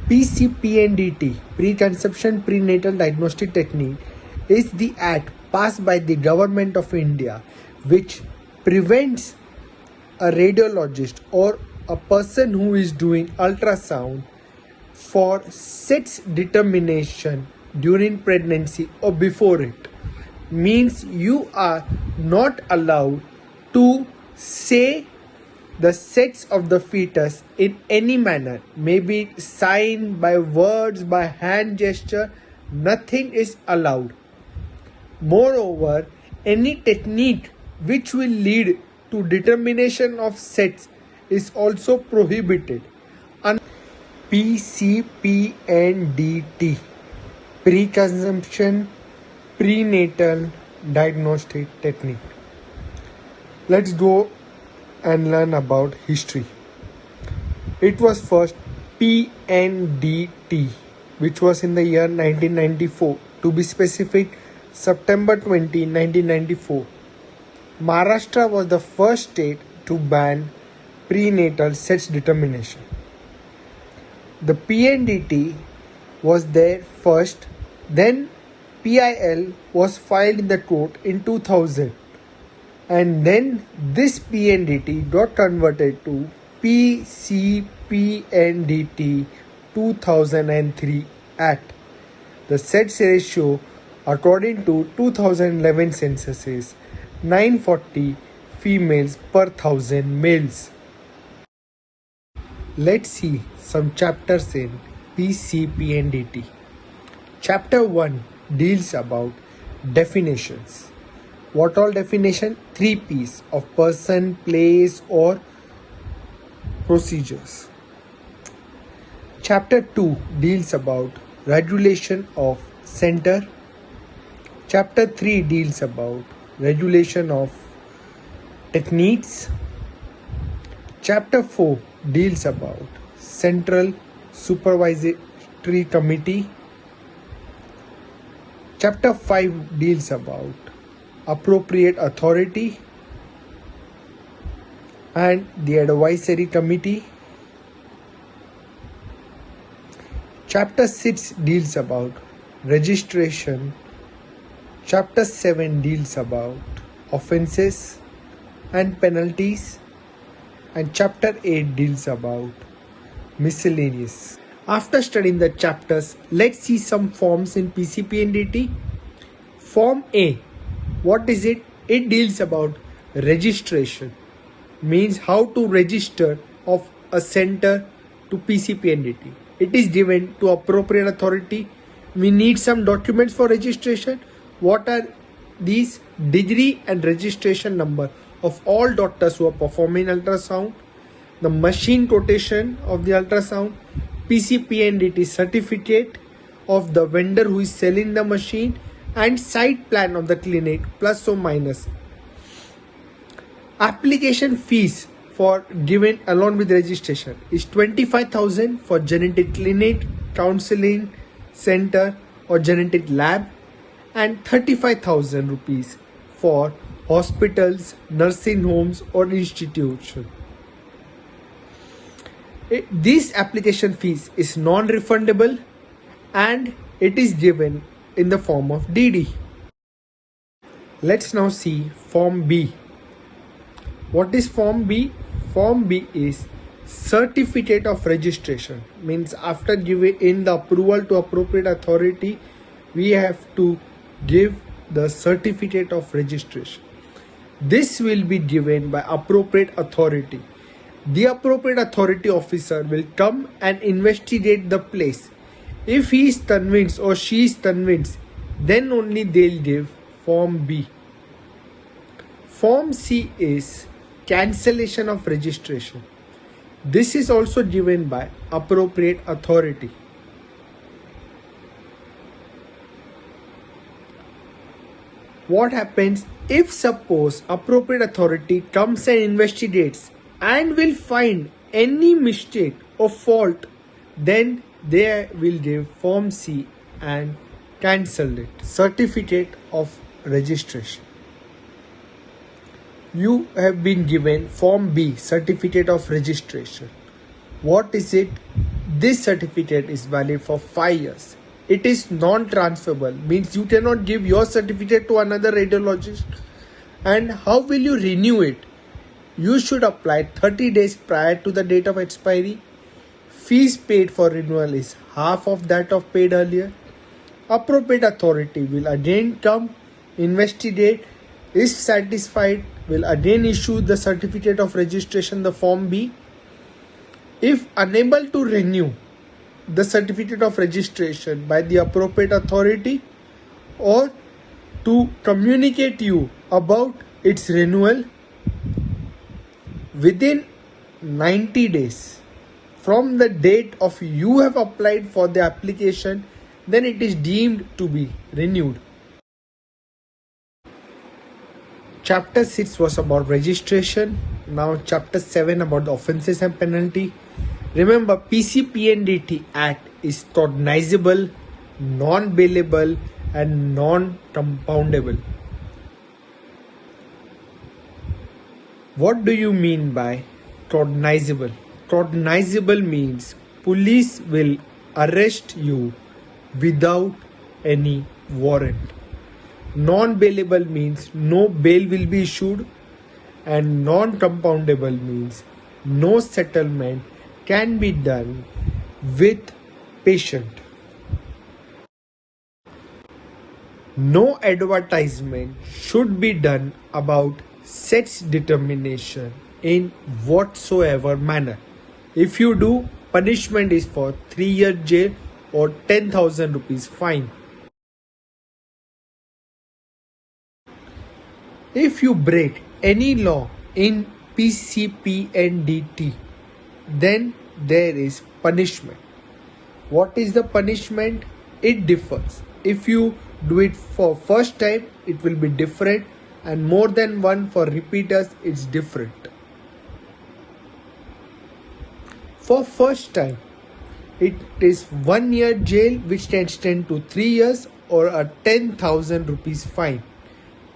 PCPNDT, Preconception Prenatal Diagnostic Technique, is the act passed by the Government of India which prevents a radiologist or a person who is doing ultrasound for sex determination during pregnancy or before it. Means you are not allowed to say the sex of the fetus in any manner, maybe sign, by words, by hand gesture, nothing is allowed. Moreover, any technique which will lead to determination of sex is also prohibited. PCPNDT, Preconception Prenatal Diagnostic Technique. Let's go and learn about history. It was first PNDT, which was in the year 1994. To be specific, September 20, 1994. Maharashtra was the first state to ban prenatal sex determination. The PNDT was there first, then PIL was filed in the court in 2000, and then this PNDT got converted to PCPNDT 2003 Act. The sex ratio according to 2011 census is 940 females per 1000 males. Let's see some chapters in PCPNDT. Chapter 1 deals about definitions. What all definition? 3 P's of person, place or procedures. Chapter 2 deals about regulation of center. Chapter 3 deals about regulation of techniques. Chapter 4 deals about Central Supervisory Committee. Chapter 5 deals about appropriate authority and the advisory committee. Chapter 6 deals about registration. Chapter 7 deals about offences and penalties, and Chapter 8 deals about miscellaneous. After studying the chapters, let's see some forms in PCPNDT. Form A. What is it? It deals about registration. Means how to register of a center to PCPNDT. It is given to appropriate authority. We need some documents for registration. What are these? Degree and registration number of all doctors who are performing ultrasound, the machine quotation of the ultrasound, PCPNDT certificate of the vendor who is selling the machine, and site plan of the clinic plus or minus. Application fees for given along with registration is 25,000 for genetic clinic, counseling center or genetic lab, and 35,000 rupees for hospitals, nursing homes or institutions. This application fees is non-refundable and it is given in the form of DD. Let's now see Form B. What is Form B? Form B is Certificate of Registration. Means after giving in the approval to appropriate authority, we have to give the certificate of registration. This will be given by appropriate authority. The appropriate authority officer will come and investigate the place. If he is convinced or she is convinced, then only they'll give Form B. Form C is cancellation of registration. This is also given by appropriate authority. What happens if suppose appropriate authority comes and investigates and will find any mistake or fault, then they will give Form C and cancel it. Certificate of registration. You have been given Form B, Certificate of Registration. What is it? This certificate is valid for 5 years. It is non-transferable, means you cannot give your certificate to another radiologist. And how will you renew it? You should apply 30 days prior to the date of expiry. Fees paid for renewal is half of that of paid earlier. Appropriate authority will again come, investigate, if satisfied, will again issue the certificate of registration, the form B. If unable to renew the certificate of registration by the appropriate authority or to communicate you about its renewal within 90 days from the date of you have applied for the application, then it is deemed to be renewed. Chapter 6 was about registration. Now chapter 7 about the offences and penalty. Remember, PCPNDT Act is cognizable, non-bailable and non-compoundable. What do you mean by cognizable? Cognizable means police will arrest you without any warrant. Non-bailable means no bail will be issued, and non-compoundable means no settlement can be done with patient. No advertisement should be done about sex determination in whatsoever manner. If you do, punishment is for 3-year jail or 10,000 rupees fine. If you break any law in PCPNDT, then there is punishment. What is the punishment? It differs. If you do it for first time, it will be different, and more than one for repeaters, it's different. For first time, it is 1 year jail, which can extend to 3 years, or a 10,000 rupees fine.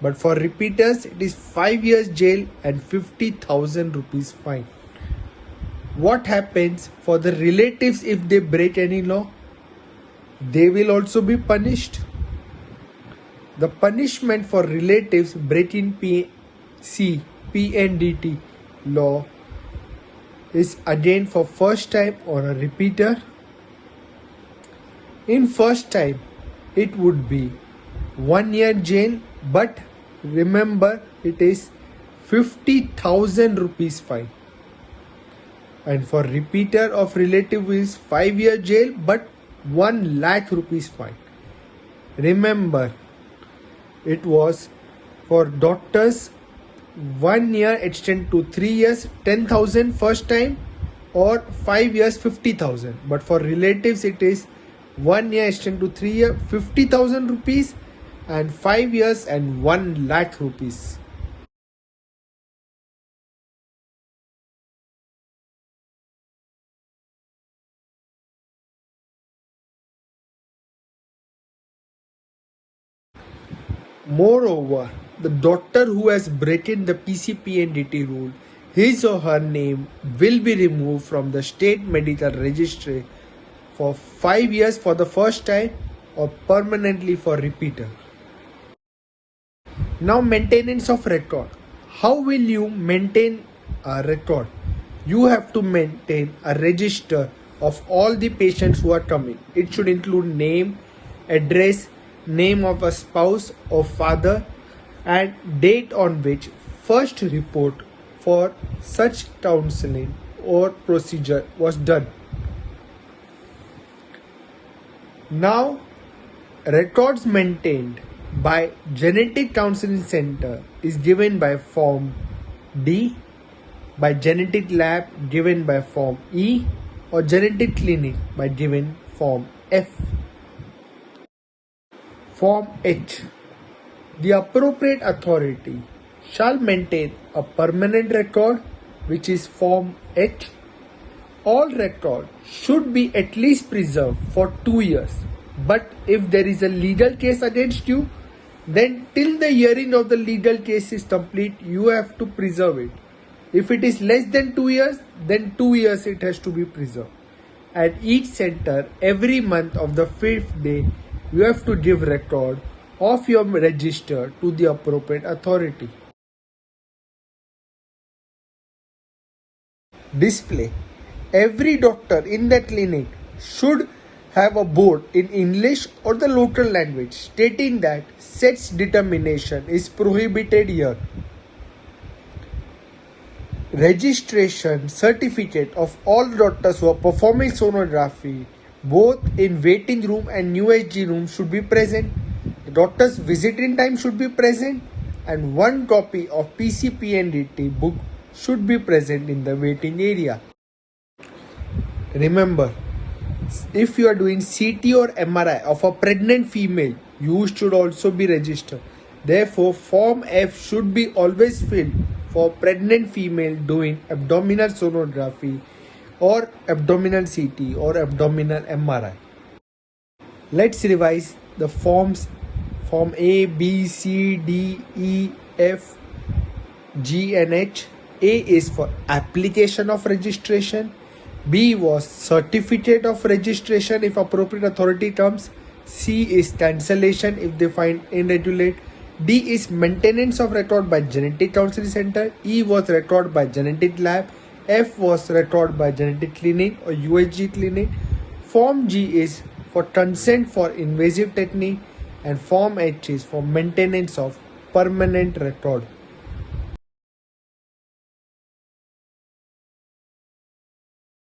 But for repeaters, it is 5 years jail and 50,000 rupees fine. What happens for the relatives if they break any law? They will also be punished. The punishment for relatives breaking PCPNDT law is again for first time or a repeater. In first time, it would be 1 year jail, but remember, it is 50,000 rupees fine. And for repeater of relative is 5 year jail, but 1 lakh rupees fine. Remember, it was for doctors 1 year extend to 3 years, 10,000 first time, or 5 years, 50,000. But for relatives, it is 1 year extend to 3 years, 50,000 rupees, and 5 years and 1 lakh rupees. Moreover, the doctor who has broken the PCPNDT rule, his or her name will be removed from the state medical registry for 5 years for the first time or permanently for repeater. Now, maintenance of record. How will you maintain a record? You have to maintain a register of all the patients who are coming. It should include name, address, name of a spouse or father, and date on which first report for such counseling or procedure was done. Now, records maintained by Genetic Counseling Center is given by Form D, by Genetic Lab given by Form E, or Genetic Clinic by given Form F. Form H. The appropriate authority shall maintain a permanent record, which is Form H. All record should be at least preserved for 2 years. But if there is a legal case against you, then till the hearing of the legal case is complete, you have to preserve it. If it is less than 2 years, then 2 years it has to be preserved. At each center, every month of the 5th day, you have to give record of your register to the appropriate authority. Display. Every doctor in the clinic should have a board in English or the local language stating that sex determination is prohibited here. Registration certificate of all doctors who are performing sonography both in waiting room and USG room should be present. The doctor's visiting time should be present, and one copy of PCPNDT book should be present in the waiting area. Remember, if you are doing CT or MRI of a pregnant female, you should also be registered. Therefore, Form F should be always filled for pregnant female doing abdominal sonography or abdominal CT or abdominal MRI. Let's revise the forms. Form A, B, C, D, E, F, G and H. A is for application of registration. B was certificate of registration if appropriate authority comes. C is cancellation if they find irregular. D is maintenance of record by genetic counseling center. E was record by genetic lab. F was record by genetic clinic or USG clinic. Form G is for consent for invasive technique, and Form H is for maintenance of permanent record.